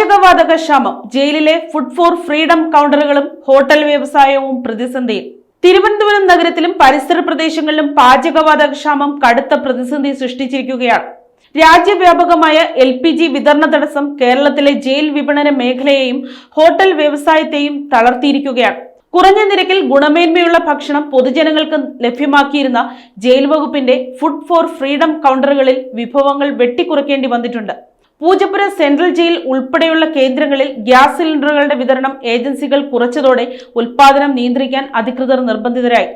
പാചകവാതക ക്ഷാമം. ജയിലിലെ ഫുഡ് ഫോർ ഫ്രീഡം കൗണ്ടറുകളും ഹോട്ടൽ വ്യവസായവും പ്രതിസന്ധിയിൽ. തിരുവനന്തപുരം നഗരത്തിലും പരിസര പ്രദേശങ്ങളിലും പാചകവാതക ക്ഷാമം കടുത്ത പ്രതിസന്ധി സൃഷ്ടിച്ചിരിക്കുകയാണ്. രാജ്യവ്യാപകമായ LPG വിതരണ തടസ്സം കേരളത്തിലെ ജയിൽ വിപണന മേഖലയെയും ഹോട്ടൽ വ്യവസായത്തെയും തളർത്തിയിരിക്കുകയാണ്. കുറഞ്ഞ നിരക്കിൽ ഗുണമേന്മയുള്ള ഭക്ഷണം പൊതുജനങ്ങൾക്ക് ലഭ്യമാക്കിയിരുന്ന ജയിൽ വകുപ്പിന്റെ ഫുഡ് ഫോർ ഫ്രീഡം കൗണ്ടറുകളിൽ വിഭവങ്ങൾ വെട്ടിക്കുറയ്ക്കേണ്ടി വന്നിട്ടുണ്ട്. പൂജപ്പുര സെൻട്രൽ ജയിൽ ഉൾപ്പെടെയുള്ള കേന്ദ്രങ്ങളിൽ ഗ്യാസ് സിലിണ്ടറുകളുടെ വിതരണം ഏജൻസികൾ കുറച്ചതോടെ ഉൽപാദനം നിയന്ത്രിക്കാൻ അധികൃതർ നിർബന്ധിതരായി.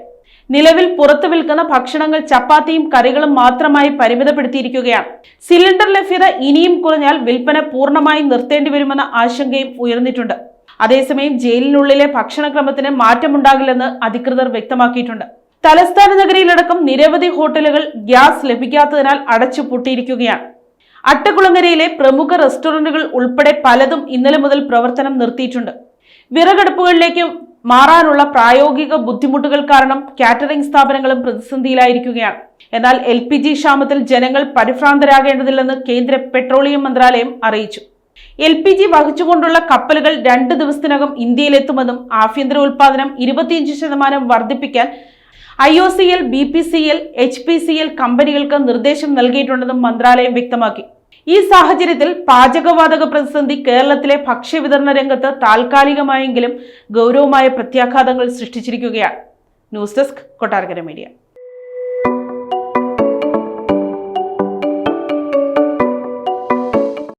നിലവിൽ പുറത്തു വിൽക്കുന്ന ഭക്ഷണങ്ങൾ ചപ്പാത്തിയും കറികളും മാത്രമായി പരിമിതപ്പെടുത്തിയിരിക്കുകയാണ്. സിലിണ്ടർ ലഭ്യത ഇനിയും കുറഞ്ഞാൽ വിൽപ്പന പൂർണ്ണമായും നിർത്തേണ്ടി വരുമെന്ന ആശങ്കയും ഉയർന്നിട്ടുണ്ട്. അതേസമയം ജയിലിനുള്ളിലെ ഭക്ഷണക്രമത്തിന് മാറ്റമുണ്ടാകില്ലെന്ന് അധികൃതർ വ്യക്തമാക്കിയിട്ടുണ്ട്. തലസ്ഥാന നഗരിയിലടക്കം നിരവധി ഹോട്ടലുകൾ ഗ്യാസ് ലഭിക്കാത്തതിനാൽ അടച്ചുപൂട്ടിയിരിക്കുകയാണ്. അട്ടക്കുളങ്ങരയിലെ പ്രമുഖ റെസ്റ്റോറന്റുകൾ ഉൾപ്പെടെ പലതും ഇന്നലെ മുതൽ പ്രവർത്തനം നിർത്തിയിട്ടുണ്ട്. വിറകടുപ്പുകളിലേക്ക് മാറാനുള്ള പ്രായോഗിക ബുദ്ധിമുട്ടുകൾ കാരണം കാറ്ററിംഗ് സ്ഥാപനങ്ങളും പ്രതിസന്ധിയിലായിരിക്കുകയാണ്. എന്നാൽ LPG ക്ഷാമത്തിൽ ജനങ്ങൾ പരിഭ്രാന്തരാകേണ്ടതില്ലെന്ന് കേന്ദ്ര പെട്രോളിയം മന്ത്രാലയം അറിയിച്ചു. LPG വഹിച്ചുകൊണ്ടുള്ള കപ്പലുകൾ 2 ദിവസത്തിനകം ഇന്ത്യയിലെത്തുമെന്നും ആഭ്യന്തര ഉൽപാദനം 25% വർദ്ധിപ്പിക്കാൻ IOCL, BPCL, HPCL കമ്പനികൾക്ക് നിർദ്ദേശം നൽകിയിട്ടുണ്ടെന്നും മന്ത്രാലയം വ്യക്തമാക്കി. ഈ സാഹചര്യത്തിൽ പാചകവാതക പ്രതിസന്ധി കേരളത്തിലെ ഭക്ഷ്യവിതരണ രംഗത്ത് താൽക്കാലികമായെങ്കിലും ഗൗരവമായ പ്രത്യാഘാതങ്ങൾ സൃഷ്ടിച്ചിരിക്കുകയാണ്. News desk, Kottarakkara media.